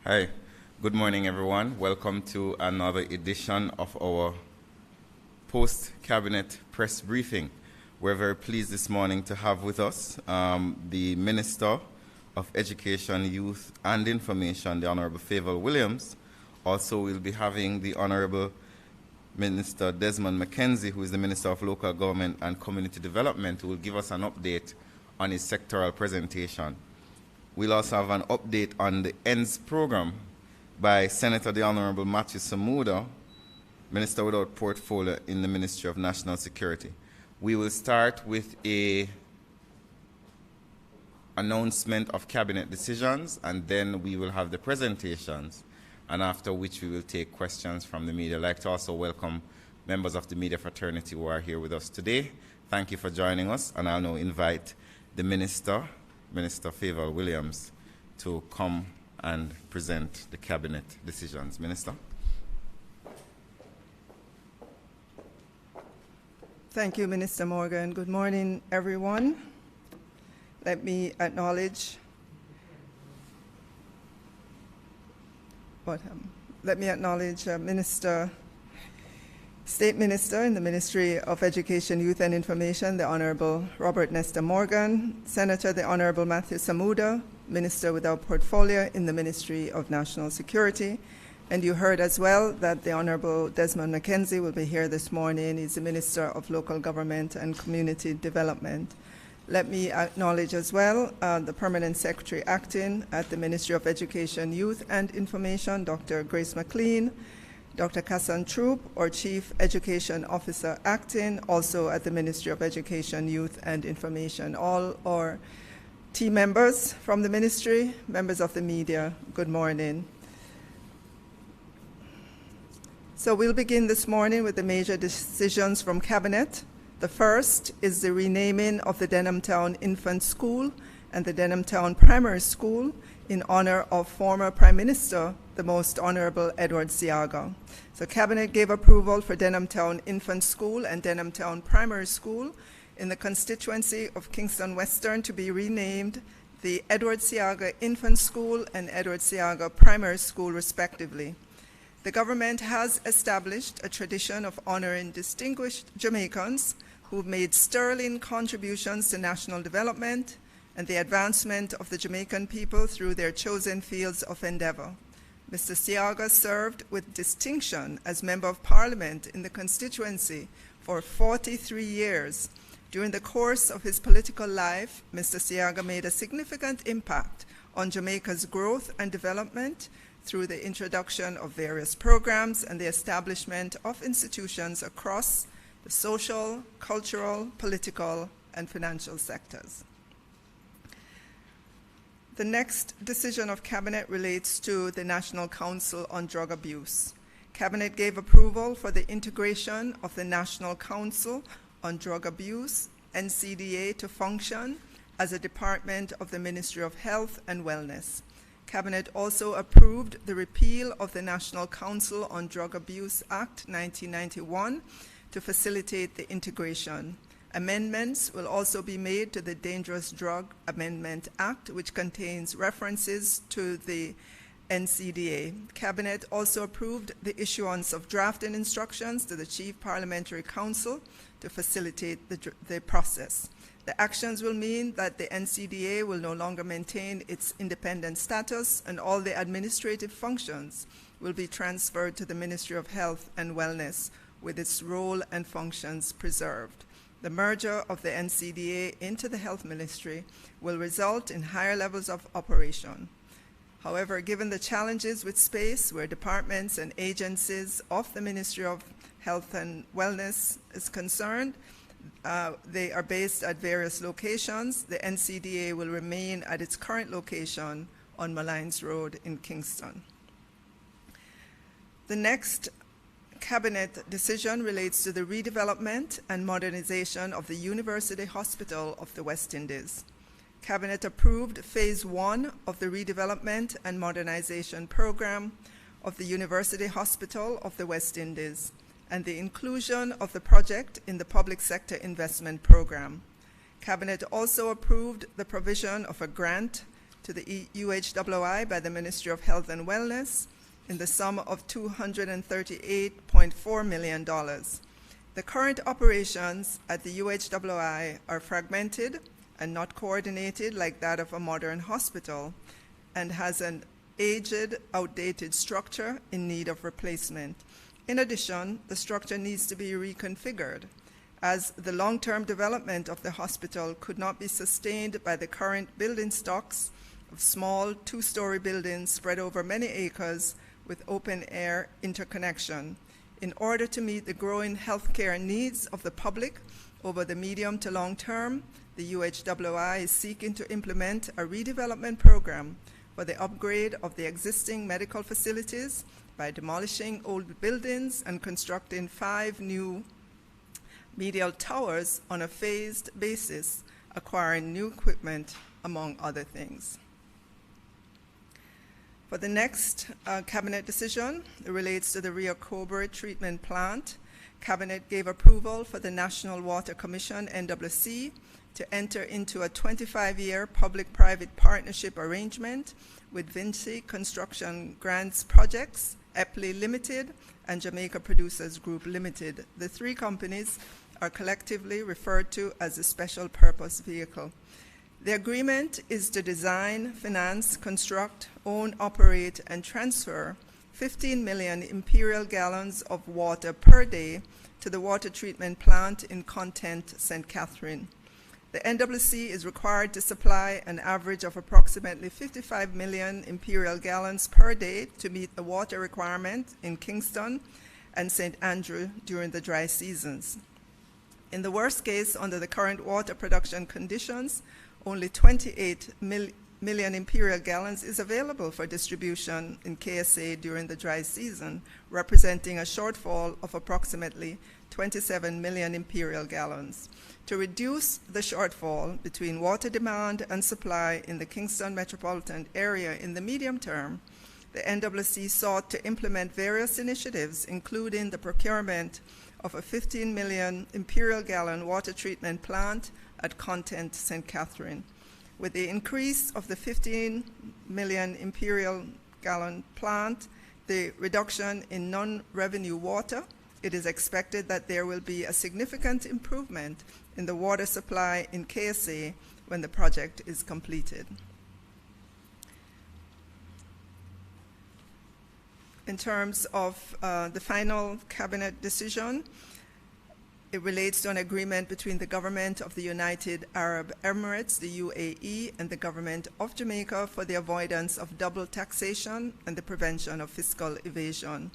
Hi, good morning, everyone. Welcome to another edition of our post-cabinet press briefing. We're very pleased this morning to have with us the Minister of Education, Youth and Information, the Honorable Favour Williams. Also, we'll be having the Honorable Minister Desmond McKenzie, who is the Minister of Local Government and Community Development, who will give us an update on his sectoral presentation. We'll also have an update on the ENDS program by Senator the Honorable Matthew Samuda, Minister without portfolio in the Ministry of National Security. We will start with an announcement of cabinet decisions, and then we will have the presentations, and after which we will take questions from the media. I'd like to also welcome members of the media fraternity who are here with us today. Thank you for joining us, and I'll now invite the Minister Favour Williams, to come and present the cabinet decisions. Minister. Thank you, Minister Morgan. Good morning, everyone. Let me acknowledge State Minister in the Ministry of Education, Youth and Information, the Honorable Robert Nesta Morgan, Senator the Honorable Matthew Samuda, Minister without portfolio in the Ministry of National Security. And you heard as well that the Honorable Desmond McKenzie will be here this morning. He's the Minister of Local Government and Community Development. Let me acknowledge as well the Permanent Secretary Acting at the Ministry of Education, Youth and Information, Dr. Grace McLean, Dr. Kassan Troop, our Chief Education Officer Acting, also at the Ministry of Education, Youth and Information. All our team members from the ministry, members of the media, good morning. So we'll begin this morning with the major decisions from Cabinet. The first is the renaming of the Denham Town Infant School and the Denham Town Primary School in honor of former Prime Minister, the Most Honorable Edward Seaga. So Cabinet gave approval for Denham Town Infant School and Denham Town Primary School in the constituency of Kingston Western to be renamed the Edward Seaga Infant School and Edward Seaga Primary School, respectively. The government has established a tradition of honoring distinguished Jamaicans who made sterling contributions to national development and the advancement of the Jamaican people through their chosen fields of endeavor. Mr. Seaga served with distinction as Member of Parliament in the constituency for 43 years. During the course of his political life, Mr. Seaga made a significant impact on Jamaica's growth and development through the introduction of various programs and the establishment of institutions across the social, cultural, political, and financial sectors. The next decision of Cabinet relates to the National Council on Drug Abuse. Cabinet gave approval for the integration of the National Council on Drug Abuse, NCDA, to function as a department of the Ministry of Health and Wellness. Cabinet also approved the repeal of the National Council on Drug Abuse Act 1991 to facilitate the integration. Amendments will also be made to the Dangerous Drug Amendment Act, which contains references to the NCDA. Cabinet also approved the issuance of drafting instructions to the Chief Parliamentary Council to facilitate the process. The actions will mean that the NCDA will no longer maintain its independent status, and all the administrative functions will be transferred to the Ministry of Health and Wellness, with its role and functions preserved. The merger of the NCDA into the Health Ministry will result in higher levels of operation. However, given the challenges with space where departments and agencies of the Ministry of Health and Wellness is concerned, they are based at various locations. The NCDA will remain at its current location on Malines Road in Kingston. The next Cabinet decision relates to the redevelopment and modernization of the University Hospital of the West Indies. Cabinet approved Phase 1 of the redevelopment and modernization program of the University Hospital of the West Indies and the inclusion of the project in the Public Sector Investment Program. Cabinet also approved the provision of a grant to the UHWI by the Ministry of Health and Wellness in the sum of $238.4 million. The current operations at the UHWI are fragmented and not coordinated like that of a modern hospital, and has an aged, outdated structure in need of replacement. In addition, the structure needs to be reconfigured, as the long-term development of the hospital could not be sustained by the current building stocks of small two-story buildings spread over many acres with open-air interconnection. In order to meet the growing healthcare needs of the public over the medium to long term, the UHWI is seeking to implement a redevelopment program for the upgrade of the existing medical facilities by demolishing old buildings and constructing 5 new medial towers on a phased basis, acquiring new equipment, among other things. For the next Cabinet decision, it relates to the Rio Cobre treatment plant. Cabinet gave approval for the National Water Commission, NWC, to enter into a 25-year public-private partnership arrangement with Vinci Construction Grants Projects, Epley Limited, and Jamaica Producers Group Limited. The 3 companies are collectively referred to as a special purpose vehicle. The agreement is to design, finance, construct, own, operate, and transfer 15 million imperial gallons of water per day to the water treatment plant in Content, St. Catherine. The NWC is required to supply an average of approximately 55 million imperial gallons per day to meet the water requirement in Kingston and St. Andrew during the dry seasons. In the worst case, under the current water production conditions, only 28 million imperial gallons is available for distribution in KSA during the dry season, representing a shortfall of approximately 27 million imperial gallons. To reduce the shortfall between water demand and supply in the Kingston metropolitan area in the medium term, the NWC sought to implement various initiatives, including the procurement of a 15 million imperial gallon water treatment plant at Content, St. Catherine. With the increase of the 15 million imperial gallon plant, the reduction in non-revenue water, it is expected that there will be a significant improvement in the water supply in KSA when the project is completed. In terms of the final Cabinet decision, it relates to an agreement between the government of the United Arab Emirates, the UAE, and the government of Jamaica for the avoidance of double taxation and the prevention of fiscal evasion.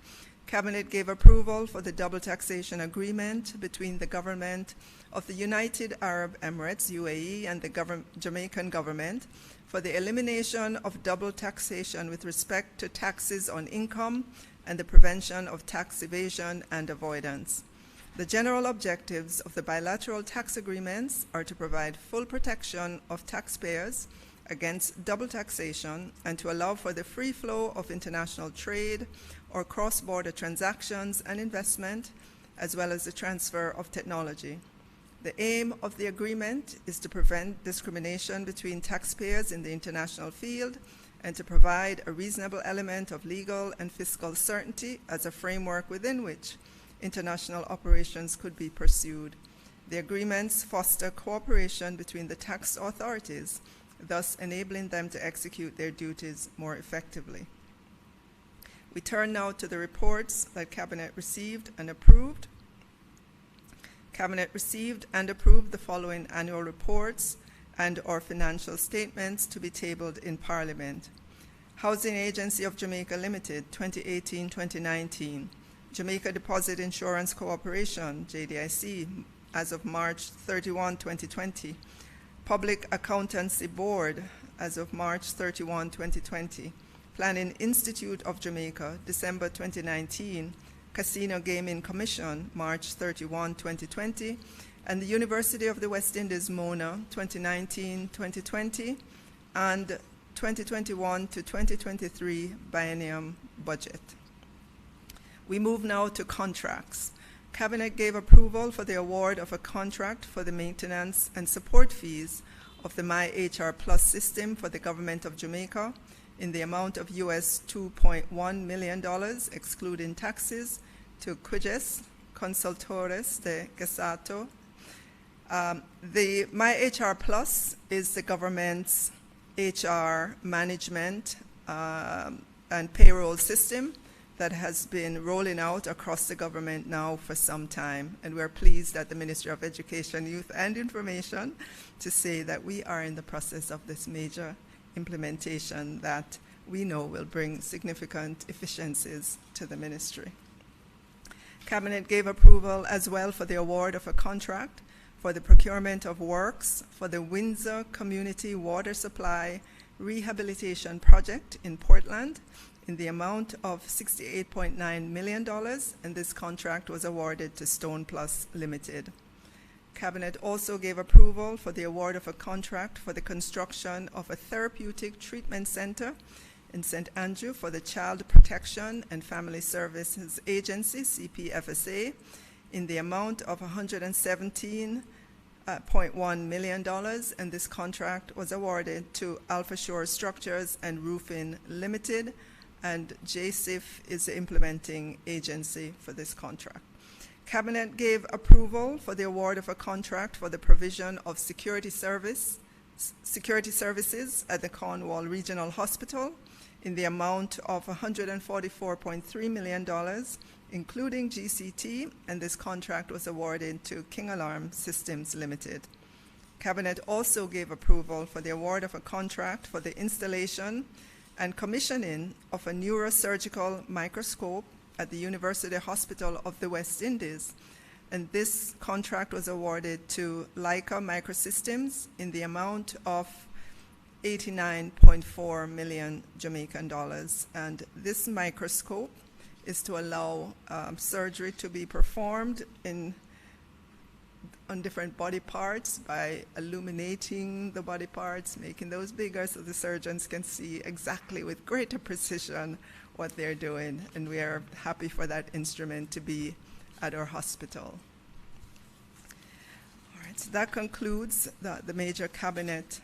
Cabinet gave approval for the double taxation agreement between the government of the United Arab Emirates, UAE, and the Jamaican government for the elimination of double taxation with respect to taxes on income and the prevention of tax evasion and avoidance. The general objectives of the bilateral tax agreements are to provide full protection of taxpayers against double taxation and to allow for the free flow of international trade or cross-border transactions and investment, as well as the transfer of technology. The aim of the agreement is to prevent discrimination between taxpayers in the international field and to provide a reasonable element of legal and fiscal certainty as a framework within which international operations could be pursued. The agreements foster cooperation between the tax authorities, thus enabling them to execute their duties more effectively. We turn now to the reports that Cabinet received and approved. Cabinet received and approved the following annual reports and/or financial statements to be tabled in Parliament. Housing Agency of Jamaica Limited, 2018-2019. Jamaica Deposit Insurance Corporation, JDIC, as of March 31, 2020. Public Accountancy Board, as of March 31, 2020. Planning Institute of Jamaica, December 2019. Casino Gaming Commission, March 31, 2020. And the University of the West Indies, MONA, 2019-2020. And 2021 to 2023 biennium budget. We move now to contracts. Cabinet gave approval for the award of a contract for the maintenance and support fees of the MyHR Plus system for the government of Jamaica in the amount of US $2.1 million, excluding taxes, to Quidges Consultores de Gazato. The MyHR Plus is the government's HR management and payroll system that has been rolling out across the government now for some time. And we're pleased at the Ministry of Education, Youth and Information to say that we are in the process of this major implementation that we know will bring significant efficiencies to the ministry. Cabinet gave approval as well for the award of a contract for the procurement of works for the Windsor Community Water Supply Rehabilitation Project in Portland in the amount of $68.9 million, and this contract was awarded to Stone Plus Limited. Cabinet also gave approval for the award of a contract for the construction of a therapeutic treatment center in St. Andrew for the Child Protection and Family Services Agency, CPFSA, in the amount of $117.1 million, and this contract was awarded to Alpha Shore Structures and Roofing Limited, and JSIF is the implementing agency for this contract. Cabinet gave approval for the award of a contract for the provision of security services at the Cornwall Regional Hospital in the amount of $144.3 million, including GCT, and this contract was awarded to King Alarm Systems Limited. Cabinet also gave approval for the award of a contract for the installation and commissioning of a neurosurgical microscope at the University Hospital of the West Indies, and this contract was awarded to Leica Microsystems in the amount of 89.4 million Jamaican dollars. And this microscope is to allow surgery to be performed on different body parts by illuminating the body parts, making those bigger so the surgeons can see exactly with greater precision what they're doing. And we are happy for that instrument to be at our hospital. All right, so that concludes the major cabinet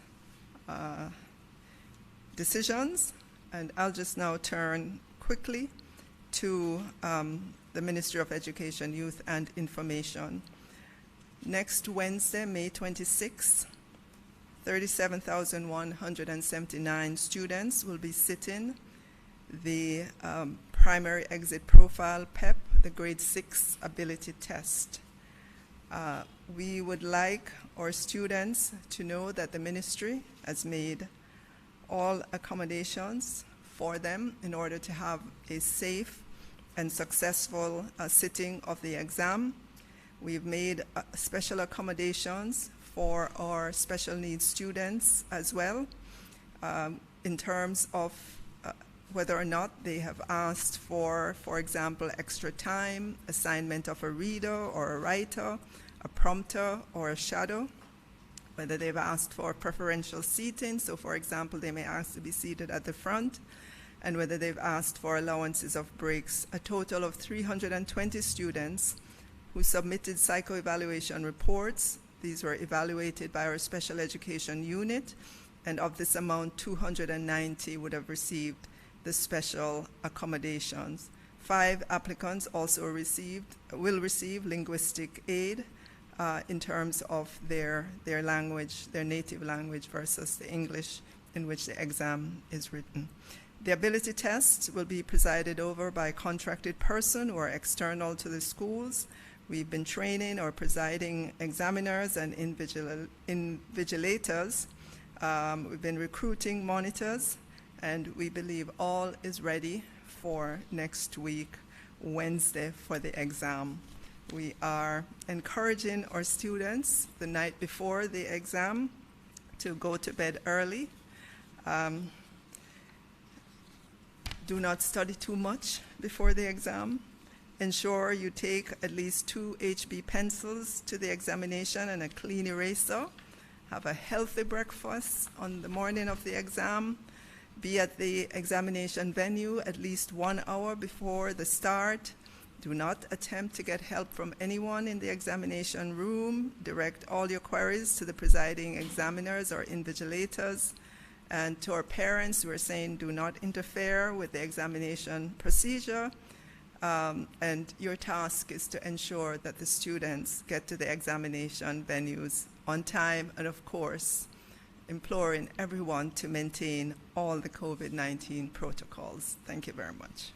decisions. And I'll just now turn quickly to the Ministry of Education, Youth and Information. Next Wednesday, May 26, 37,179 students will be sitting the primary exit profile PEP, the grade 6 ability test. We would like our students to know that the ministry has made all accommodations for them in order to have a safe and successful sitting of the exam. We've made special accommodations for our special needs students as well, in terms of whether or not they have asked for example, extra time, assignment of a reader or a writer, a prompter or a shadow, whether they've asked for preferential seating, so for example, they may ask to be seated at the front, and whether they've asked for allowances of breaks. A total of 320 students who submitted psychoevaluation reports. These were evaluated by our special education unit, and of this amount, 290 would have received the special accommodations. 5 applicants also will receive linguistic aid in terms of their language, their native language versus the English in which the exam is written. The ability test will be presided over by a contracted person or external to the schools. We've been training our presiding examiners and invigilators. We've been recruiting monitors, and we believe all is ready for next week, Wednesday, for the exam. We are encouraging our students the night before the exam to go to bed early. Do not study too much before the exam. Ensure you take at least 2 HB pencils to the examination and a clean eraser. Have a healthy breakfast on the morning of the exam. Be at the examination venue at least 1 hour before the start. Do not attempt to get help from anyone in the examination room. Direct all your queries to the presiding examiners or invigilators. And to our parents, we're saying do not interfere with the examination procedure. And your task is to ensure that the students get to the examination venues on time, and of course, imploring everyone to maintain all the COVID-19 protocols. Thank you very much.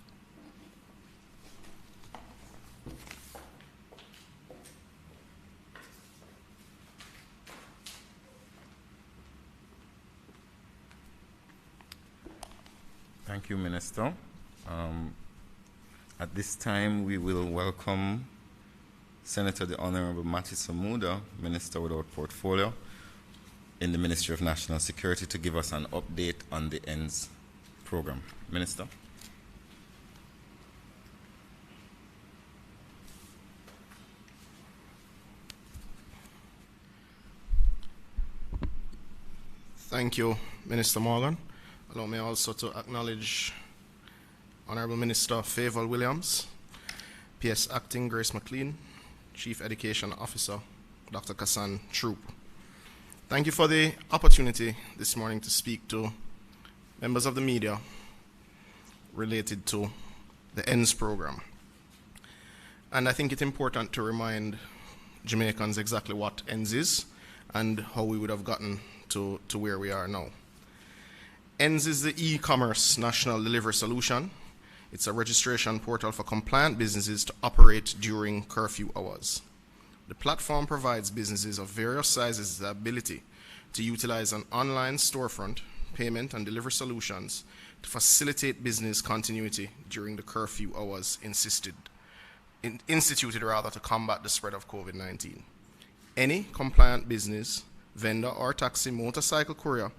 Thank you, Minister. At this time, we will welcome Senator the Honorable Matty Samuda, Minister without portfolio in the Ministry of National Security, to give us an update on the ENDS program. Minister. Thank you, Minister Morgan. Allow me also to acknowledge Honorable Minister Favour Williams, PS Acting Grace McLean, Chief Education Officer Dr. Kassan Troop. Thank you for the opportunity this morning to speak to members of the media related to the ENDS program. And I think it's important to remind Jamaicans exactly what ENDS is and how we would have gotten to where we are now. ENDS is the e-commerce national delivery solution. It's a registration portal for compliant businesses to operate during curfew hours. The platform provides businesses of various sizes the ability to utilize an online storefront, payment, and delivery solutions to facilitate business continuity during the curfew hours instituted to combat the spread of COVID-19. Any compliant business, vendor, or taxi, motorcycle courier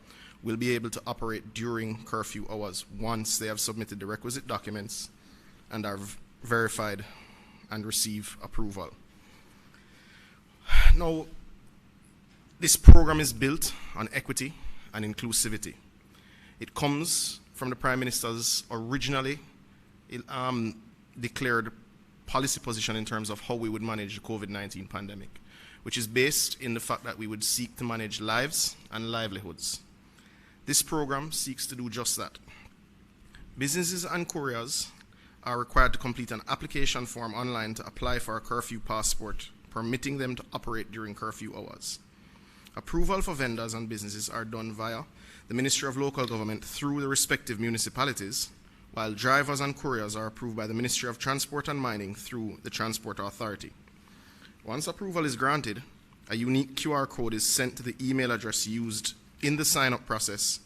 will be able to operate during curfew hours once they have submitted the requisite documents and are verified and receive approval. Now, this program is built on equity and inclusivity. It comes from the Prime Minister's originally declared policy position in terms of how we would manage the COVID-19 pandemic, which is based in the fact that we would seek to manage lives and livelihoods. This program seeks to do just that. Businesses and couriers are required to complete an application form online to apply for a curfew passport, permitting them to operate during curfew hours. Approval for vendors and businesses are done via the Ministry of Local Government through the respective municipalities, while drivers and couriers are approved by the Ministry of Transport and Mining through the Transport Authority. Once approval is granted, a unique QR code is sent to the email address used in the sign-up process.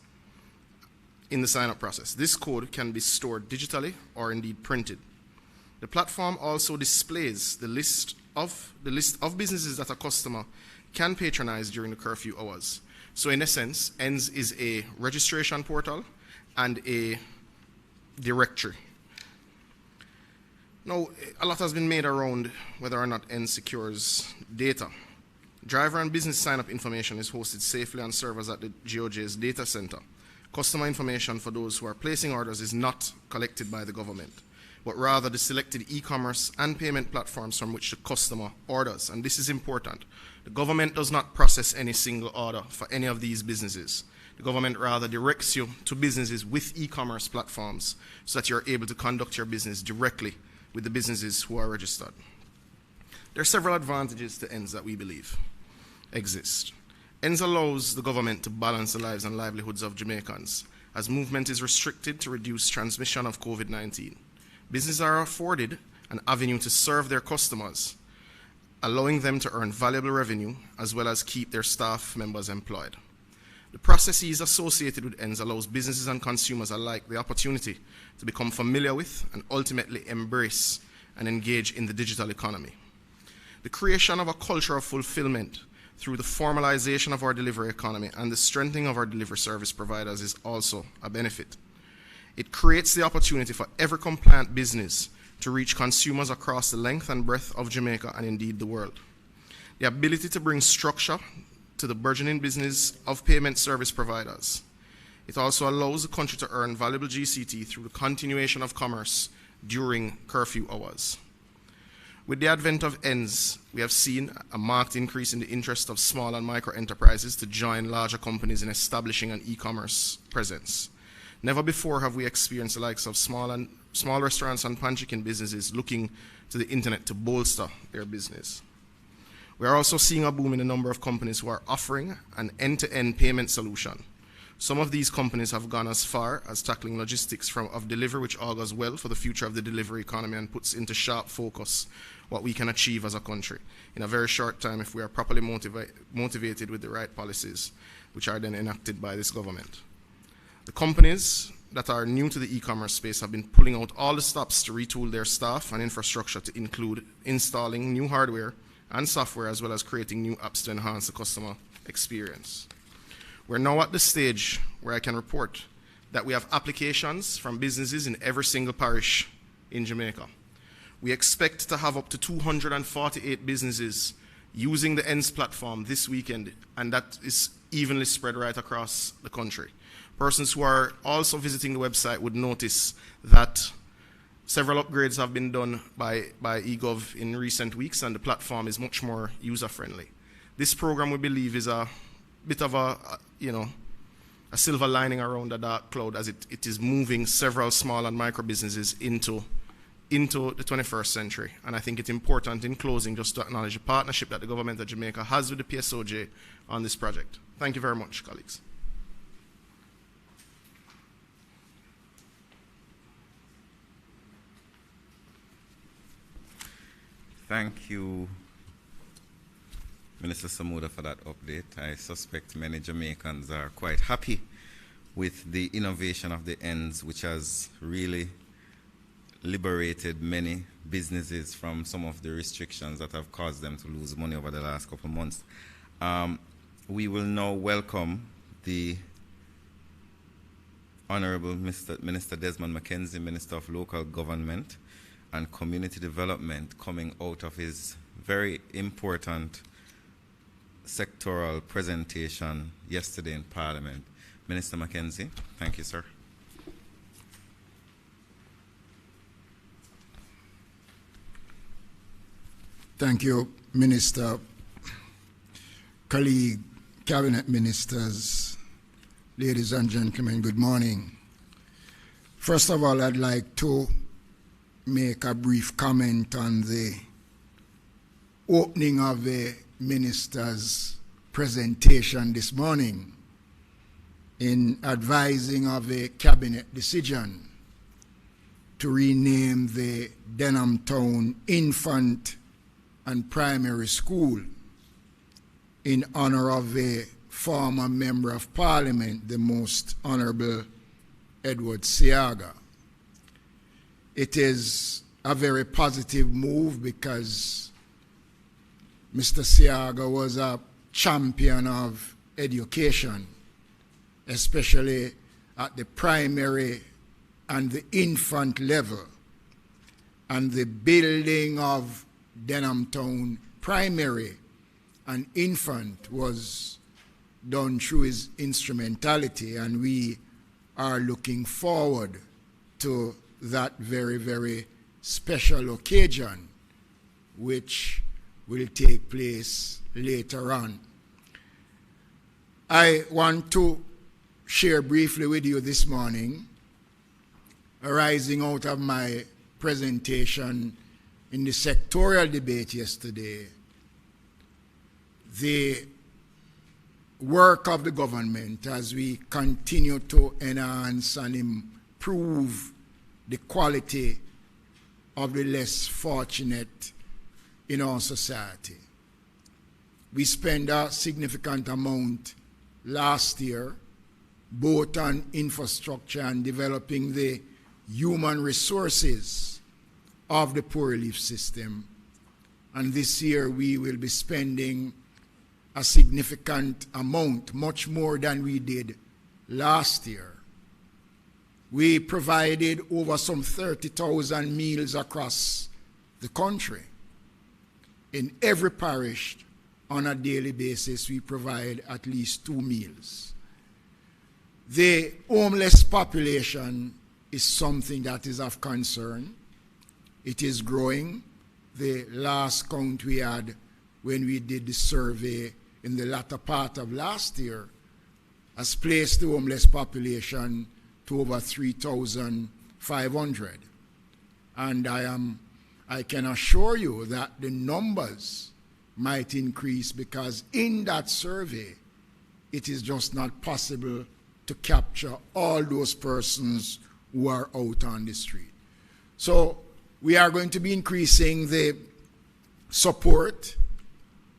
This code can be stored digitally or indeed printed. The platform also displays the list of businesses that a customer can patronize during the curfew hours. So in essence, ENDS is a registration portal and a directory. Now, a lot has been made around whether or not ENDS secures data. Driver and business sign-up information is hosted safely on servers at the GOJ's data center. Customer information for those who are placing orders is not collected by the government, but rather the selected e-commerce and payment platforms from which the customer orders. And this is important. The government does not process any single order for any of these businesses. The government rather directs you to businesses with e-commerce platforms so that you're able to conduct your business directly with the businesses who are registered. There are several advantages to ENDS that we believe exist. ENDS allows the government to balance the lives and livelihoods of Jamaicans as movement is restricted to reduce transmission of COVID-19. Businesses are afforded an avenue to serve their customers, allowing them to earn valuable revenue as well as keep their staff members employed. The processes associated with ENDS allows businesses and consumers alike the opportunity to become familiar with and ultimately embrace and engage in the digital economy. The creation of a culture of fulfillment through the formalization of our delivery economy and the strengthening of our delivery service providers is also a benefit. It creates the opportunity for every compliant business to reach consumers across the length and breadth of Jamaica and indeed the world. The ability to bring structure to the burgeoning business of payment service providers. It also allows the country to earn valuable GCT through the continuation of commerce during curfew hours. With the advent of ENDS, we have seen a marked increase in the interest of small and micro enterprises to join larger companies in establishing an e-commerce presence. Never before have we experienced the likes of small restaurants and pan-chicken businesses looking to the internet to bolster their business. We are also seeing a boom in the number of companies who are offering an end-to-end payment solution. Some of these companies have gone as far as tackling logistics of delivery, which augurs well for the future of the delivery economy and puts into sharp focus what we can achieve as a country in a very short time if we are properly motivated with the right policies, which are then enacted by this government. The companies that are new to the e-commerce space have been pulling out all the stops to retool their staff and infrastructure to include installing new hardware and software, as well as creating new apps to enhance the customer experience. We're now at the stage where I can report that we have applications from businesses in every single parish in Jamaica. We expect to have up to 248 businesses using the ENDS platform this weekend, and that is evenly spread right across the country. Persons who are also visiting the website would notice that several upgrades have been done by eGov in recent weeks, and the platform is much more user-friendly. This program, we believe, is a bit of a silver lining around the dark cloud, as it is moving several small and micro businesses into the 21st century. And I think it's important, in closing, just to acknowledge the partnership that the government of Jamaica has with the PSOJ on this project. Thank you very much, colleagues. Thank you, Minister Samuda, for that update. I suspect many Jamaicans are quite happy with the innovation of the ENDS, which has really liberated many businesses from some of the restrictions that have caused them to lose money over the last couple of months. We will now welcome the Honorable Minister Desmond McKenzie, Minister of Local Government and Community Development, coming out of his very important sectoral presentation yesterday in Parliament. Minister McKenzie, thank you, sir. Thank you, Minister, colleague, cabinet ministers, ladies and gentlemen, good morning. First of all, I'd like to make a brief comment on the opening of the minister's presentation this morning in advising of a cabinet decision to rename the Denham Town Infant and Primary School in honor of a former Member of Parliament, the Most Honorable Edward Seaga. It is a very positive move because Mr. Seaga was a champion of education, especially at the primary and the infant level. And the building of Denham Town Primary and Infant was done through his instrumentality, and we are looking forward to that very, very special occasion which will take place later on. I want to share briefly with you this morning, arising out of my presentation in the sectorial debate yesterday, the work of the government as we continue to enhance and improve the quality of the less fortunate in our society. We spent a significant amount last year, both on infrastructure and developing the human resources of the poor relief system. And this year we will be spending a significant amount, much more than we did last year. We provided over some 30,000 meals across the country. In every parish, on a daily basis, we provide at least 2 meals. The homeless population is something that is of concern. It is growing, the last count we had when we did the survey in the latter part of last year has placed the homeless population to over 3,500. And I can assure you that the numbers might increase because in that survey, it is just not possible to capture all those persons who are out on the street. So we are going to be increasing the support.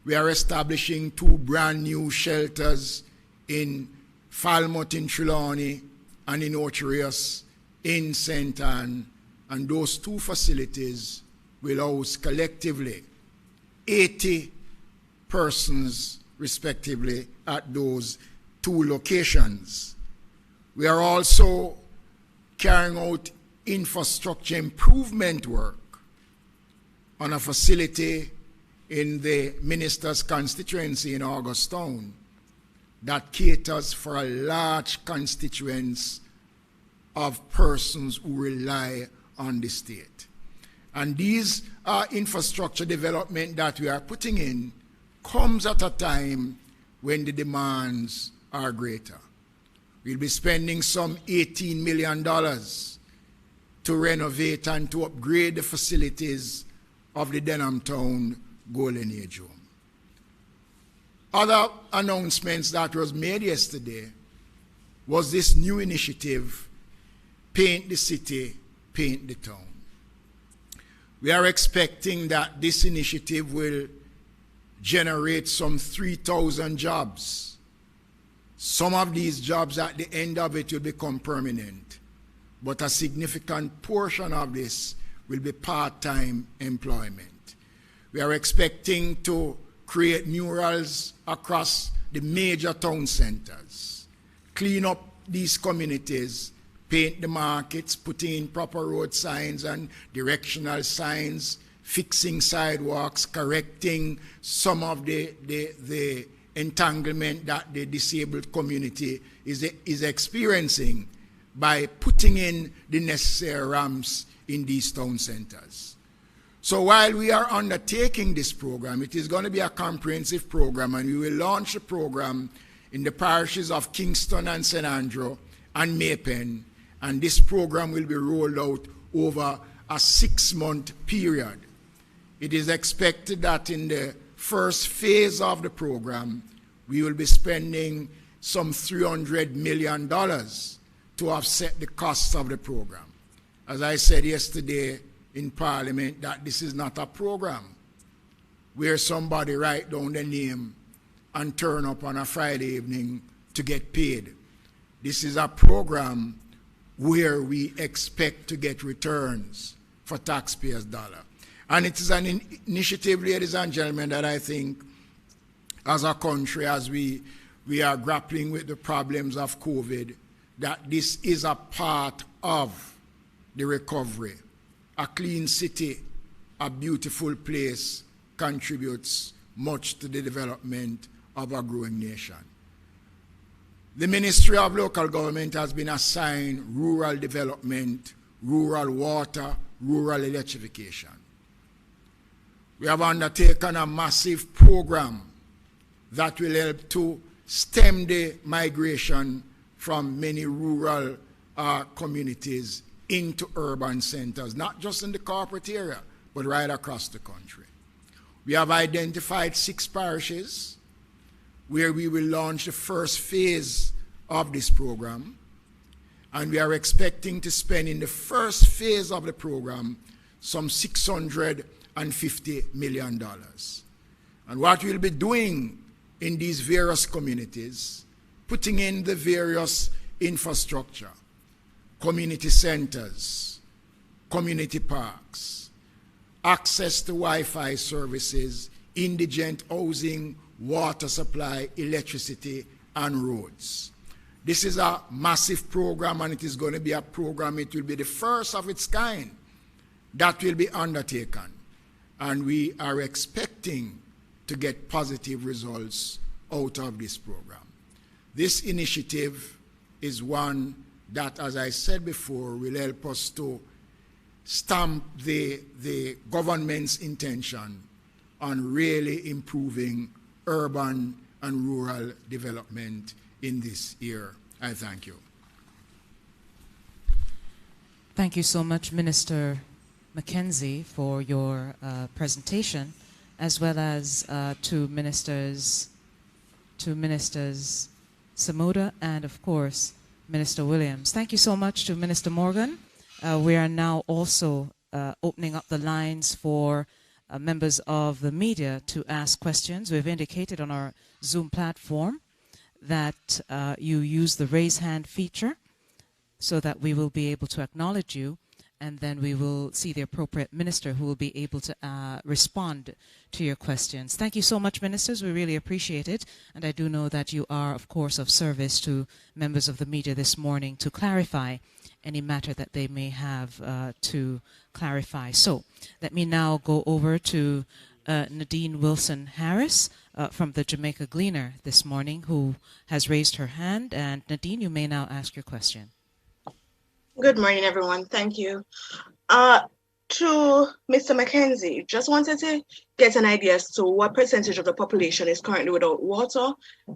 We are establishing 2 brand new shelters in Falmouth in Trelawney and in Ocho in St. Anne, and those 2 facilities will house collectively 80 persons respectively at those 2 locations. We are also carrying out infrastructure improvement work on a facility in the minister's constituency in Augustown that caters for a large constituency of persons who rely on the state. And these infrastructure development that we are putting in comes at a time when the demands are greater. We'll be spending some $18 million to renovate and to upgrade the facilities of the Denhamtown Golden Age Home. Other announcements that was made yesterday was this new initiative, Paint the City, Paint the Town. We are expecting that this initiative will generate some 3,000 jobs. Some of these jobs at the end of it will become permanent, but a significant portion of this will be part-time employment. We are expecting to create murals across the major town centers, clean up these communities, paint the markets, putting in proper road signs and directional signs, fixing sidewalks, correcting some of the entanglement that the disabled community is experiencing by putting in the necessary ramps in these town centers. So while we are undertaking this program, it is going to be a comprehensive program, and we will launch the program in the parishes of Kingston and St. Andrew and Maypen, and this program will be rolled out over a 6-month period. It is expected that in the first phase of the program, we will be spending some $300 million to offset the costs of the program. As I said yesterday in Parliament, that this is not a program where somebody write down their name and turn up on a Friday evening to get paid. This is a program where we expect to get returns for taxpayers' dollar. And it is an initiative, ladies and gentlemen, that I think as a country, as we are grappling with the problems of COVID, that this is a part of the recovery. A clean city, a beautiful place, contributes much to the development of a growing nation. The Ministry of Local Government has been assigned rural development, rural water, rural electrification. We have undertaken a massive program that will help to stem the migration from many rural communities into urban centers, not just in the corporate area, but right across the country. We have identified 6 parishes where we will launch the first phase of this program, and we are expecting to spend in the first phase of the program some $650 million. And what we'll be doing in these various communities, putting in the various infrastructure, community centers, community parks, access to Wi-Fi services, indigent housing, water supply, electricity, and roads. This is a massive program, and it is going to be a program, it will be the first of its kind that will be undertaken. And we are expecting to get positive results out of this program. This initiative is one that, as I said before, will help us to stamp the government's intention on really improving urban and rural development in this year. I thank you. Thank you so much, Minister Mackenzie, for your presentation, as well as to Ministers Samuda and, of course, Minister Williams. Thank you so much to Minister Morgan. We are now also opening up the lines for members of the media to ask questions. We've indicated on our Zoom platform that you use the raise hand feature so that we will be able to acknowledge you, and then we will see the appropriate minister who will be able to respond to your questions. Thank you so much, ministers. We really appreciate it. And I do know that you are, of course, of service to members of the media this morning to clarify any matter that they may have to clarify. So let me now go over to Nadine Wilson-Harris from the Jamaica Gleaner this morning, who has raised her hand. And Nadine, you may now ask your question. Good morning, everyone. Thank you. To Mr. Mackenzie, just wanted to get an idea as to what percentage of the population is currently without water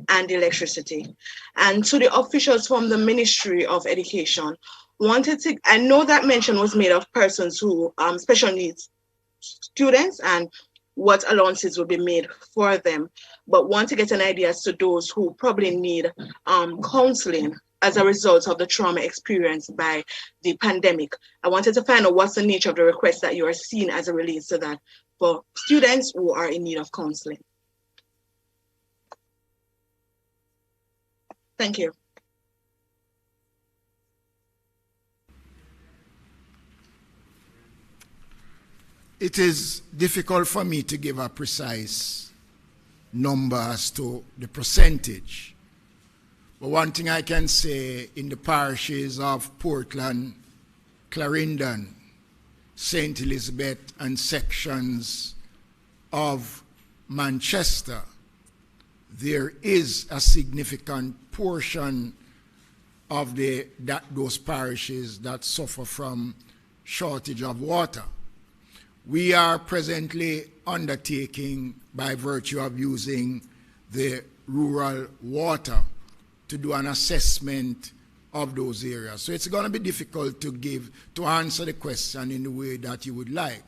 and electricity. And to the officials from the Ministry of Education, I know that mention was made of persons who, special needs students, and what allowances will be made for them, but want to get an idea as to those who probably need counseling as a result of the trauma experienced by the pandemic. I wanted to find out what's the nature of the request that you are seeing as it relates to that for students who are in need of counseling. Thank you. It is difficult for me to give a precise number as to the percentage. But one thing I can say, in the parishes of Portland, Clarendon, St. Elizabeth, and sections of Manchester, there is a significant portion of those parishes that suffer from shortage of water. We are presently undertaking, by virtue of using the rural water, to do an assessment of those areas. So it's going to be difficult to answer the question in the way that you would like.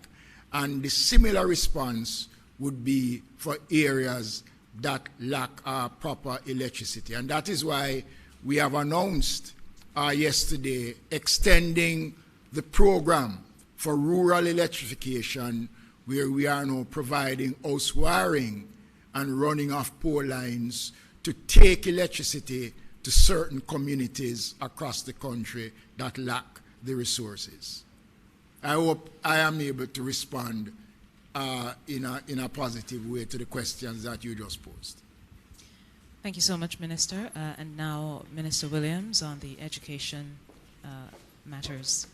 And the similar response would be for areas that lack proper electricity. And that is why we have announced yesterday extending the program for rural electrification, where we are now providing house wiring and running of pole lines to take electricity to certain communities across the country that lack the resources. I hope I am able to respond in a positive way to the questions that you just posed. Thank you so much, Minister. And now, Minister Williams on the education matters.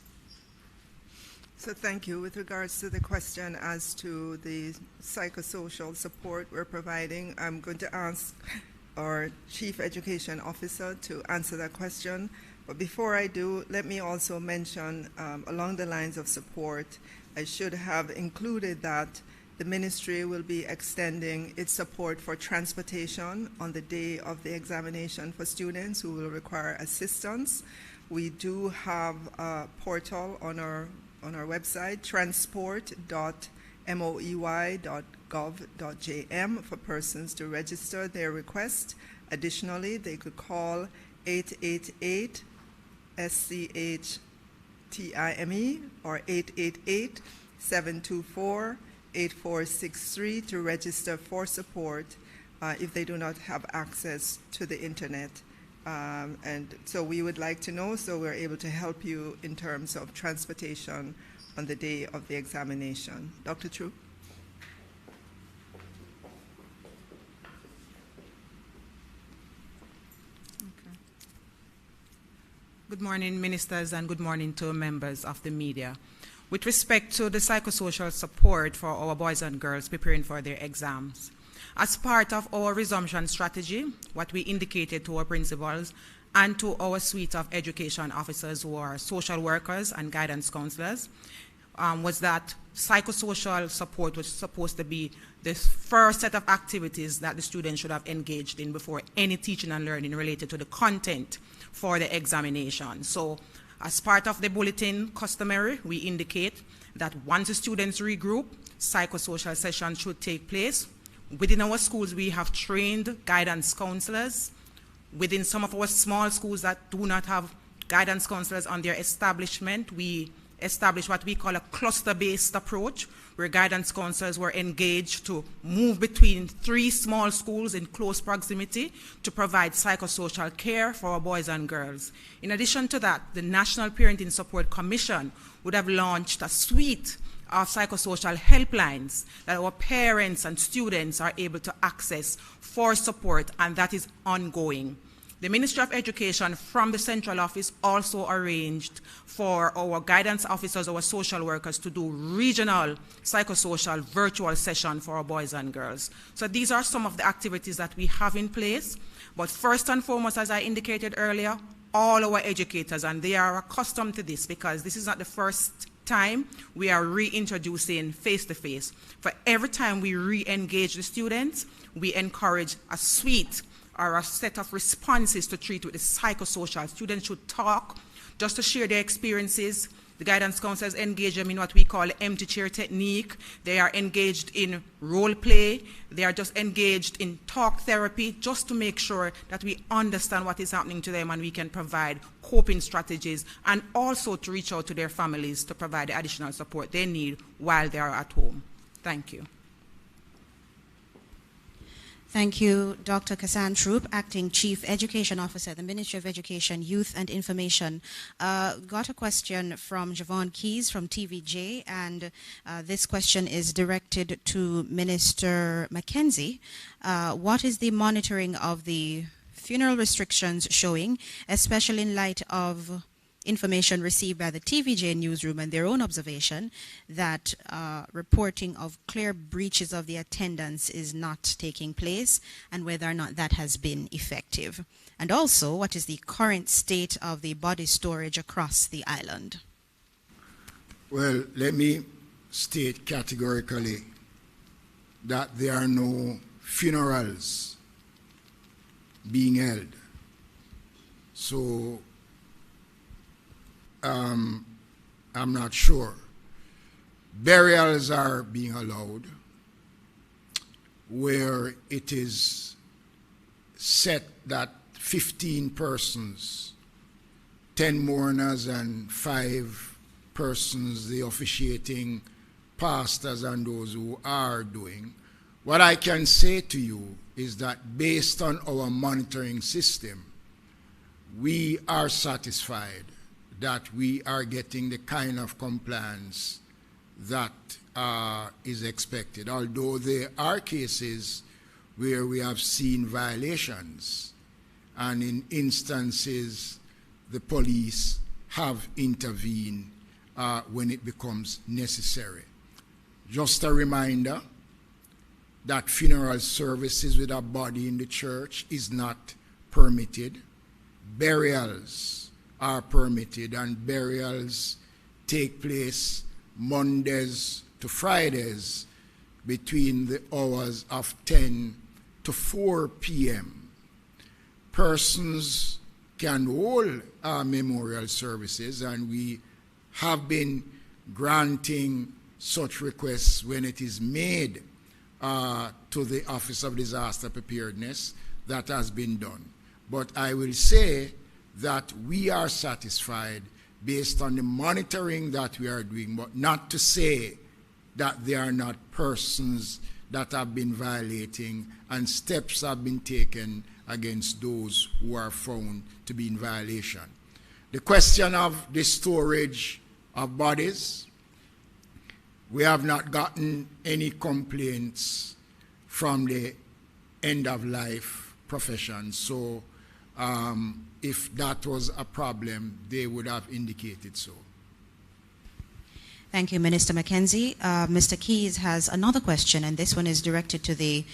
So thank you. With regards to the question as to the psychosocial support we're providing, I'm going to ask our Chief Education Officer to answer that question. But before I do, let me also mention, along the lines of support, I should have included that the ministry will be extending its support for transportation on the day of the examination for students who will require assistance. We do have a portal on our website, transport.moey.gov.jm, for persons to register their request. Additionally, they could call 888-SCHTIME or 888-724-8463 to register for support if they do not have access to the internet. And so we would like to know, so we're able to help you in terms of transportation on the day of the examination. Dr. True? Okay. Good morning, ministers, and good morning to members of the media. With respect to the psychosocial support for our boys and girls preparing for their exams, as part of our resumption strategy, what we indicated to our principals and to our suite of education officers who are social workers and guidance counselors, was that psychosocial support was supposed to be the first set of activities that the students should have engaged in before any teaching and learning related to the content for the examination. So as part of the bulletin customary, we indicate that once the students regroup, psychosocial sessions should take place. Within our schools, we have trained guidance counselors. Within some of our small schools that do not have guidance counselors on their establishment, we establish what we call a cluster-based approach, where guidance counselors were engaged to move between 3 small schools in close proximity to provide psychosocial care for our boys and girls. In addition to that, the National Parenting Support Commission would have launched a suite of psychosocial helplines that our parents and students are able to access for support, and that is ongoing. The Ministry of Education from the central office also arranged for our guidance officers, our social workers, to do regional psychosocial virtual session for our boys and girls. So these are some of the activities that we have in place. But first and foremost, as I indicated earlier, all our educators, and they are accustomed to this because this is not the first time we are reintroducing face-to-face. For every time we re-engage the students, we encourage a suite or a set of responses to treat with the psychosocial. Students should talk just to share their experiences. The guidance counselors engage them in what we call the empty chair technique. They are engaged in role play. They are just engaged in talk therapy just to make sure that we understand what is happening to them and we can provide coping strategies, and also to reach out to their families to provide the additional support they need while they are at home. Thank you. Thank you, Dr. Kassan Troop, Acting Chief Education Officer, the Ministry of Education, Youth and Information. Got a question from Javon Keys from TVJ, and this question is directed to Minister Mackenzie. What is the monitoring of the funeral restrictions showing, especially in light of information received by the TVJ newsroom and their own observation that reporting of clear breaches of the attendance is not taking place, and whether or not that has been effective? And also, what is the current state of the body storage across the island? Well, let me state categorically that there are no funerals being held. So I'm not sure. Burials are being allowed where it is set that 15 persons, 10 mourners and 5 persons, the officiating pastors and those who are doing. What I can say to you is that based on our monitoring system, we are satisfied that we are getting the kind of compliance that is expected, although there are cases where we have seen violations, and in instances the police have intervened when it becomes necessary. Just a reminder that funeral services with a body in the church is not permitted. Burials are permitted, and burials take place Mondays to Fridays between the hours of 10 to 4 p.m. Persons can hold memorial services, and we have been granting such requests when it is made to the Office of Disaster Preparedness. That has been done. But I will say that we are satisfied based on the monitoring that we are doing, but not to say that there are not persons that have been violating, and steps have been taken against those who are found to be in violation. The question of the storage of bodies, we have not gotten any complaints from the end-of-life profession. So if that was a problem, they would have indicated so. Thank you, Minister Mackenzie. Mr. Keys has another question, and this one is directed to the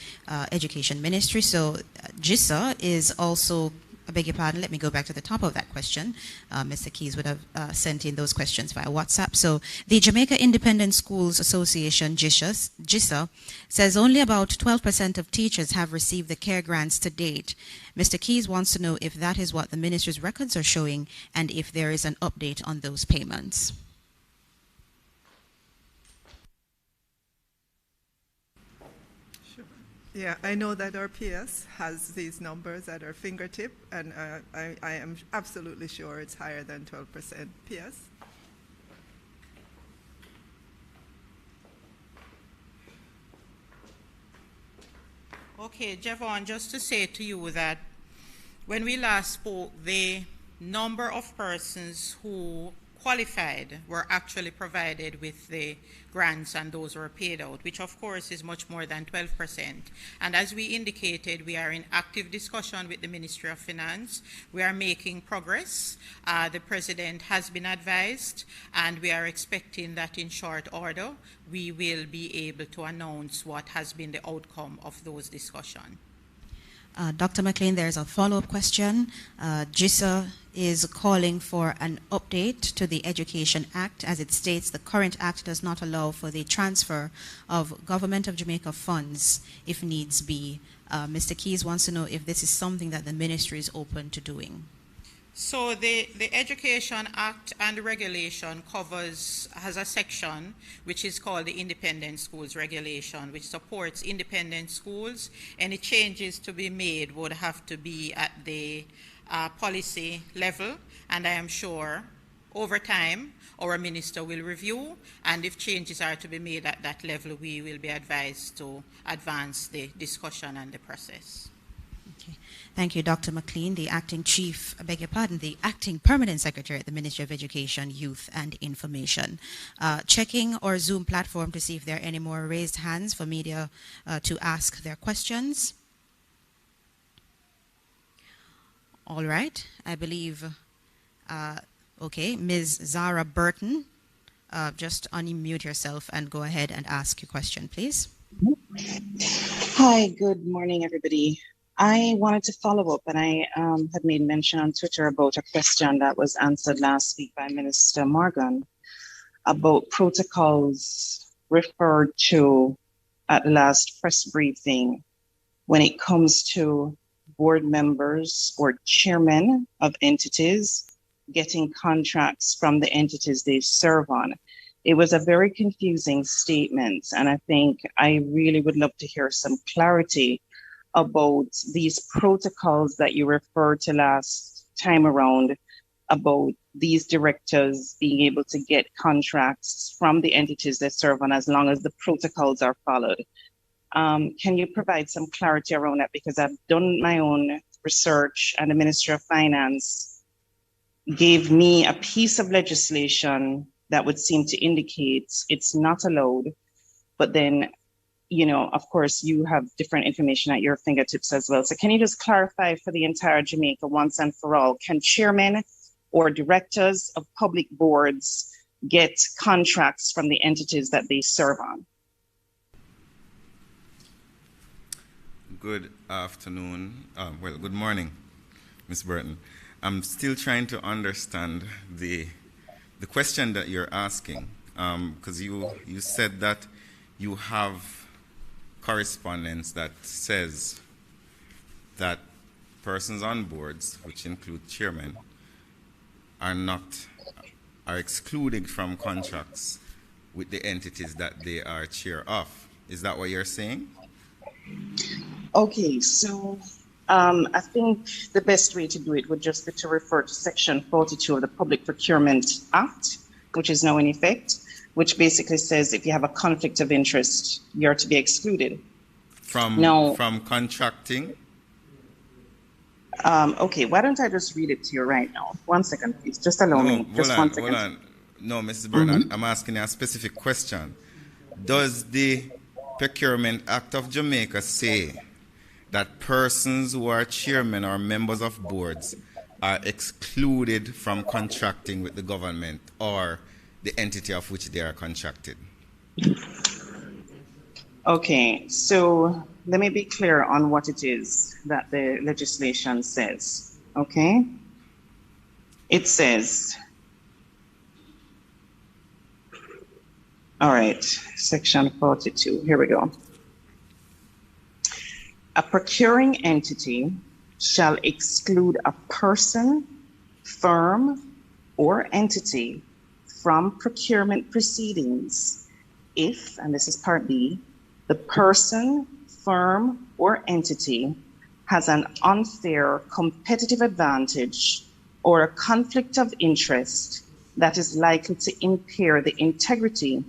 Education Ministry. So GISA is also I beg your pardon, let me go back to the top of that question. Mr. Keys would have sent in those questions via WhatsApp. So the Jamaica Independent Schools Association, JISA, says only about 12% of teachers have received the CARE grants to date. Mr. Keys wants to know if that is what the ministry's records are showing and if there is an update on those payments. Yeah, I know that our PS has these numbers at our fingertip, and I am absolutely sure it's higher than 12%. PS? Okay, Javon, just to say to you that when we last spoke, the number of persons who qualified were actually provided with the grants, and those were paid out, which of course is much more than 12%. And as we indicated, we are in active discussion with the Ministry of Finance. We are making progress. The President has been advised, and we are expecting that in short order, we will be able to announce what has been the outcome of those discussions. Dr. McLean, there's a follow-up question. JISA is calling for an update to the Education Act. As it states, the current act does not allow for the transfer of Government of Jamaica funds if needs be. Mr. Keys wants to know if this is something that the ministry is open to doing. So the Education Act and Regulation has a section which is called the Independent Schools Regulation, which supports independent schools. Any changes to be made would have to be at the policy level, and I am sure over time our minister will review, and if changes are to be made at that level, we will be advised to advance the discussion and the process. Okay. Thank you, Dr. McLean, the acting chief, I beg your pardon, the acting permanent secretary at the Ministry of Education, Youth and Information. Checking our Zoom platform to see if there are any more raised hands for media to ask their questions. All right, I believe, okay, Ms. Zara Burton, just unmute yourself and go ahead and ask your question, please. Hi, good morning, everybody. I wanted to follow up, and I had made mention on Twitter about a question that was answered last week by Minister Morgan about protocols referred to at the last press briefing when it comes to board members or chairmen of entities getting contracts from the entities they serve on. It was a very confusing statement, and I think I really would love to hear some clarity about these protocols that you referred to last time around about these directors being able to get contracts from the entities they serve on as long as the protocols are followed. Can you provide some clarity around that? Because I've done my own research, and the Ministry of Finance gave me a piece of legislation that would seem to indicate it's not allowed, but then, you know, of course, you have different information at your fingertips as well. So can you just clarify for the entire Jamaica once and for all, can chairmen or directors of public boards get contracts from the entities that they serve on? Good afternoon. Well, good morning, Ms. Burton. I'm still trying to understand the question that you're asking, because you said that you have correspondence that says that persons on boards, which include chairmen, are excluded from contracts with the entities that they are chair of. Is that what you're saying? Okay, so I think the best way to do it would just be to refer to Section 42 of the Public Procurement Act, which is now in effect, which basically says if you have a conflict of interest, you're to be excluded. From contracting? Okay, why don't I just read it to you right now? 1 second, please. Just allow me. Just 1 second. Hold on. No, Mrs. Bernard, I'm asking you a specific question. Does the Procurement Act of Jamaica say that persons who are chairmen or members of boards are excluded from contracting with the government or the entity of which they are contracted? Okay, so let me be clear on what it is that the legislation says. Okay? It says, all right, section 42, here we go. A procuring entity shall exclude a person, firm, or entity from procurement proceedings if, and this is part B, the person, firm, or entity has an unfair competitive advantage or a conflict of interest that is likely to impair the integrity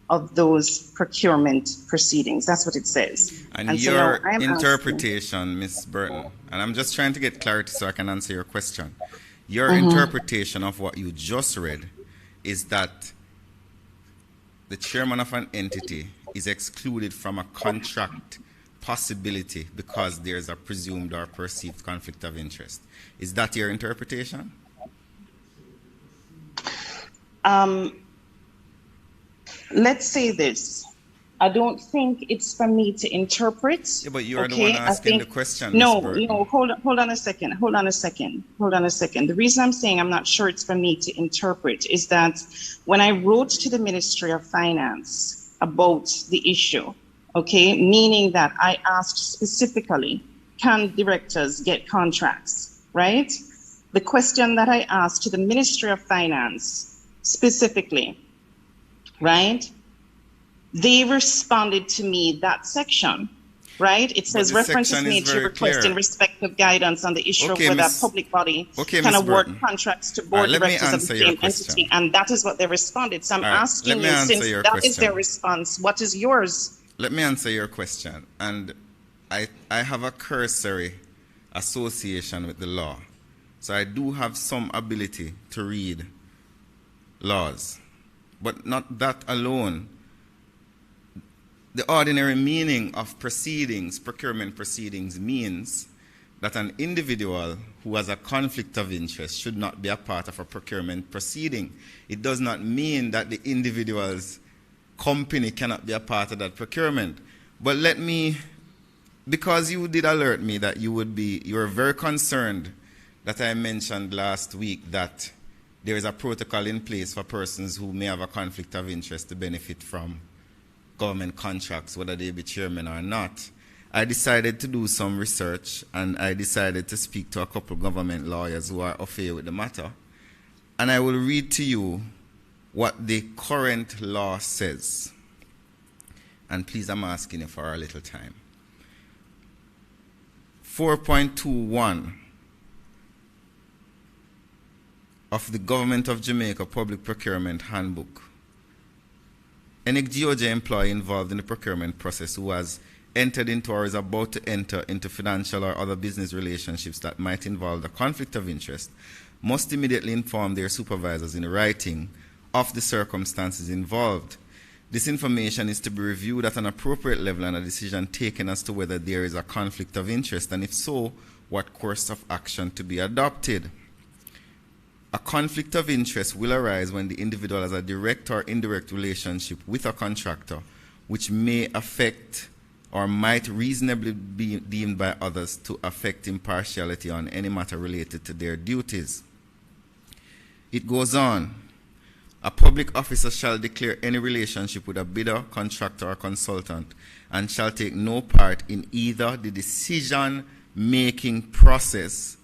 of those procurement proceedings. That's what it says. And so your now I'm interpretation, Ms. Burton, and I'm just trying to get clarity so I can answer your question. Your interpretation of what you just read is that the chairman of an entity is excluded from a contract possibility because there's a presumed or perceived conflict of interest. Is that your interpretation? Let's say this. I don't think it's for me to interpret. Yeah, but you are the one asking the question. No, hold on a second. The reason I'm saying I'm not sure it's for me to interpret is that when I wrote to the Ministry of Finance about the issue, okay, meaning that I asked specifically, can directors get contracts, right? The question that I asked to the Ministry of Finance specifically, right? They responded to me that section, right? It says references made to request in respect of guidance on the issue of whether a public body can award contracts to board directors of the same entity. And that is what they responded. So I'm asking you, since that is their response, what is yours? Let me answer your question. And I have a cursory association with the law. So I do have some ability to read laws. But not that alone. The ordinary meaning of proceedings, procurement proceedings, means that an individual who has a conflict of interest should not be a part of a procurement proceeding. It does not mean that the individual's company cannot be a part of that procurement. But let me, because you did alert me that you were very concerned that I mentioned last week that there is a protocol in place for persons who may have a conflict of interest to benefit from government contracts, whether they be chairman or not. I decided to do some research, and I decided to speak to a couple of government lawyers who are au fait with the matter. And I will read to you what the current law says. And please, I'm asking you for a little time. 4.21 of the Government of Jamaica Public Procurement Handbook. Any GOJ employee involved in the procurement process who has entered into or is about to enter into financial or other business relationships that might involve a conflict of interest must immediately inform their supervisors in writing of the circumstances involved. This information is to be reviewed at an appropriate level and a decision taken as to whether there is a conflict of interest, and if so, what course of action to be adopted. A conflict of interest will arise when the individual has a direct or indirect relationship with a contractor, which may affect or might reasonably be deemed by others to affect impartiality on any matter related to their duties. It goes on. A public officer shall declare any relationship with a bidder, contractor, or consultant, and shall take no part in either the decision-making process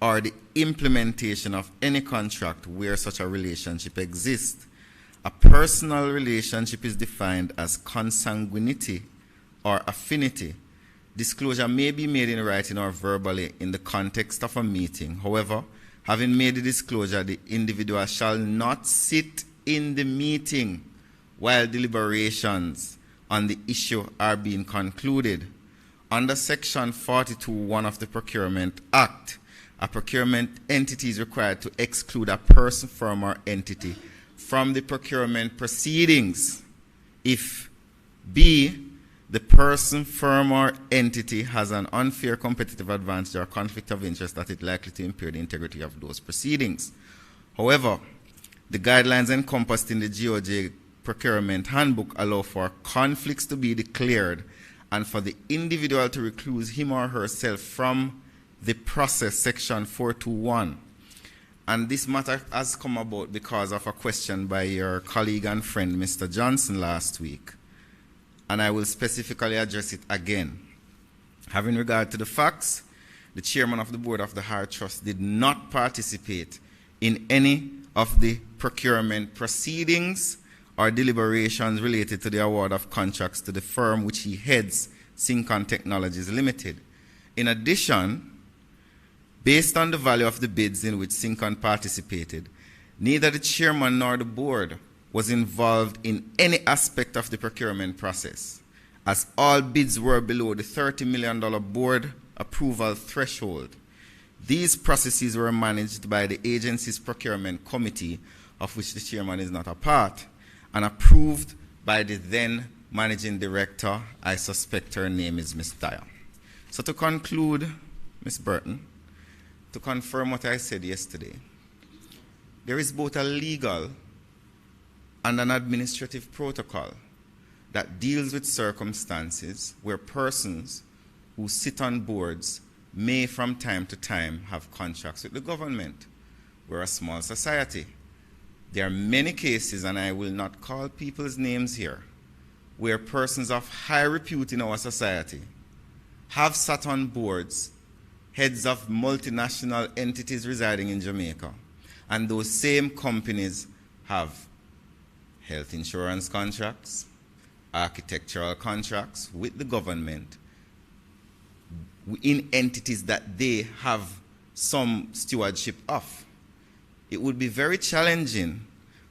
or the implementation of any contract where such a relationship exists. A personal relationship is defined as consanguinity or affinity. Disclosure may be made in writing or verbally in the context of a meeting. However, having made the disclosure, the individual shall not sit in the meeting while deliberations on the issue are being concluded. Under Section 42(1) of the Procurement Act, a procurement entity is required to exclude a person, firm, or entity from the procurement proceedings if B, the person, firm, or entity has an unfair competitive advantage or conflict of interest that is likely to impair the integrity of those proceedings. However, the guidelines encompassed in the GOJ Procurement Handbook allow for conflicts to be declared and for the individual to recluse him or herself from the process, section 421. And this matter has come about because of a question by your colleague and friend, Mr. Johnson, last week. And I will specifically address it again. Having regard to the facts, the chairman of the board of the Hart Trust did not participate in any of the procurement proceedings or deliberations related to the award of contracts to the firm which he heads, Syncon Technologies Limited. In addition, based on the value of the bids in which Syncon participated, neither the chairman nor the board was involved in any aspect of the procurement process, as all bids were below the $30 million board approval threshold. These processes were managed by the agency's procurement committee, of which the chairman is not a part, and approved by the then managing director. I suspect her name is Ms. Dyer. So to conclude, Ms. Burton, to confirm what I said yesterday, there is both a legal and an administrative protocol that deals with circumstances where persons who sit on boards may from time to time have contracts with the government. We're a small society. There are many cases, and I will not call people's names here, where persons of high repute in our society have sat on boards, heads of multinational entities residing in Jamaica, and those same companies have health insurance contracts, architectural contracts with the government in entities that they have some stewardship of. It would be very challenging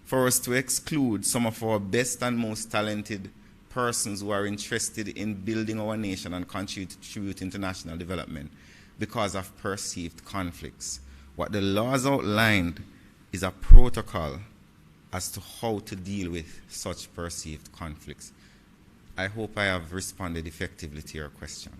for us to exclude some of our best and most talented persons who are interested in building our nation and contributing to national development because of perceived conflicts. What the laws outlined is a protocol as to how to deal with such perceived conflicts. I hope I have responded effectively to your question.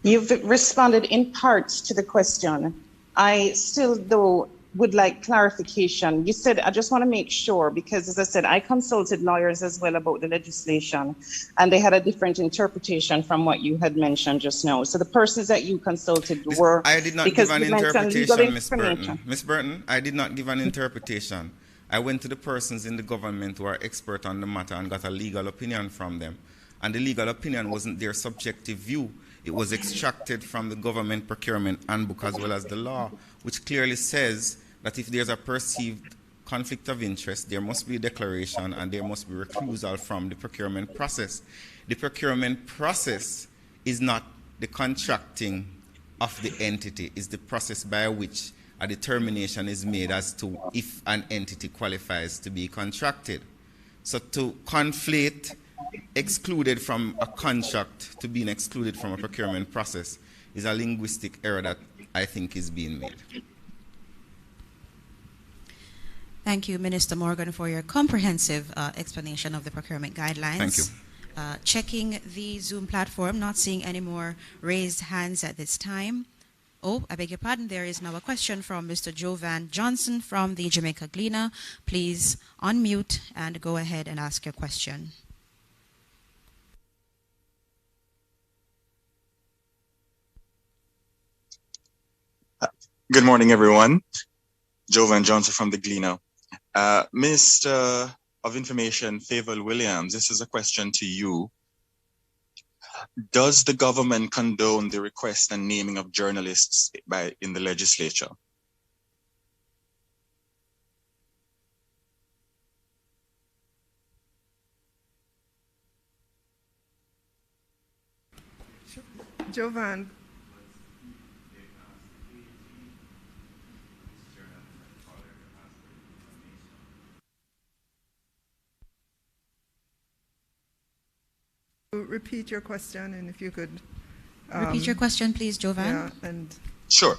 You've responded in part to the question. I still, though, would like clarification. You said, I just want to make sure, because as I said, I consulted lawyers as well about the legislation, and they had a different interpretation from what you had mentioned just now. So the persons that you consulted were... I did not give an interpretation, Ms. Burton. Ms. Burton, I did not give an interpretation. I went to the persons in the government who are expert on the matter and got a legal opinion from them. And the legal opinion wasn't their subjective view. It was extracted from the government procurement handbook as well as the law, which clearly says that if there's a perceived conflict of interest, there must be a declaration and there must be recusal from the procurement process. The procurement process is not the contracting of the entity, it's the process by which a determination is made as to if an entity qualifies to be contracted. So to conflate excluded from a contract to being excluded from a procurement process is a linguistic error that I think is being made. Thank you, Minister Morgan, for your comprehensive explanation of the procurement guidelines. Thank you. Checking the Zoom platform, not seeing any more raised hands at this time. Oh, I beg your pardon, there is now a question from Mr. Jovan Johnson from the Jamaica Gleaner. Please unmute and go ahead and ask your question. Good morning, everyone. Jovan Johnson from the Gleaner. Minister of Information, Favour Williams, this is a question to you. Does the government condone the request and naming of journalists in the legislature? Jovan. Repeat your question, and if you could repeat your question, please, Jovan. Yeah, and Sure,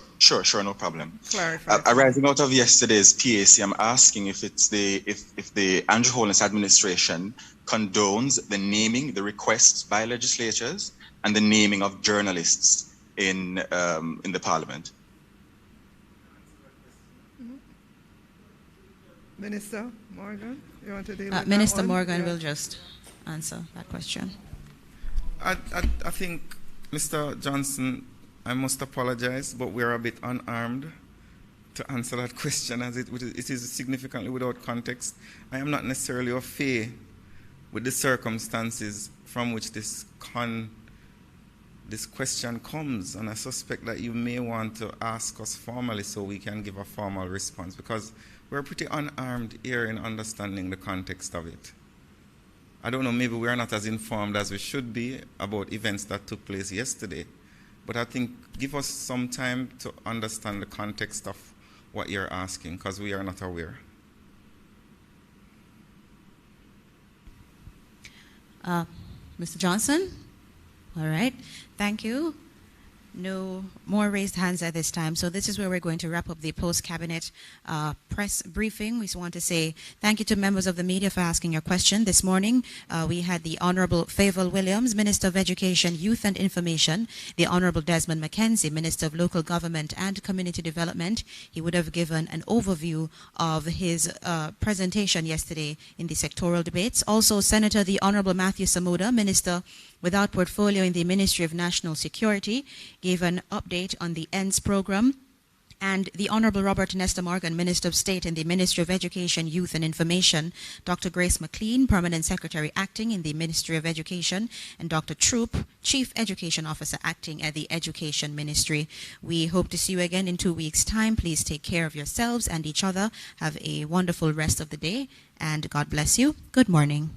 no problem. Clarify. Arising out of yesterday's PAC, I'm asking if it's if the Andrew Holness administration condones the naming, the requests by legislatures, and the naming of journalists in the Parliament. Minister Morgan, you want to deal with Minister that one? Morgan Yeah. will just answer that question. I think Mr. Johnson I must apologize, but we're a bit unarmed to answer that question, as it is significantly without context. I am not necessarily au fait with the circumstances from which this question comes, and I suspect that you may want to ask us formally so we can give a formal response, because we're pretty unarmed here in understanding the context of it. I don't know, maybe we're not as informed as we should be about events that took place yesterday, but I think give us some time to understand the context of what you're asking, because we are not aware. Mr. Johnson? All right. Thank you. No more raised hands at this time. So this is where we're going to wrap up the post-cabinet press briefing. We just want to say thank you to members of the media for asking your question. This morning, we had the Honorable Favour Williams, Minister of Education, Youth and Information, the Honorable Desmond McKenzie, Minister of Local Government and Community Development. He would have given an overview of his presentation yesterday in the sectoral debates. Also, Senator the Honorable Matthew Samuda, Minister without portfolio in the Ministry of National Security, gave an update on the ENDS program. And the Honorable Robert Nesta Morgan, Minister of State in the Ministry of Education, Youth and Information, Dr. Grace McLean, Permanent Secretary acting in the Ministry of Education, and Dr. Troop, Chief Education Officer acting at the Education Ministry. We hope to see you again in 2 weeks' time. Please take care of yourselves and each other. Have a wonderful rest of the day, and God bless you. Good morning.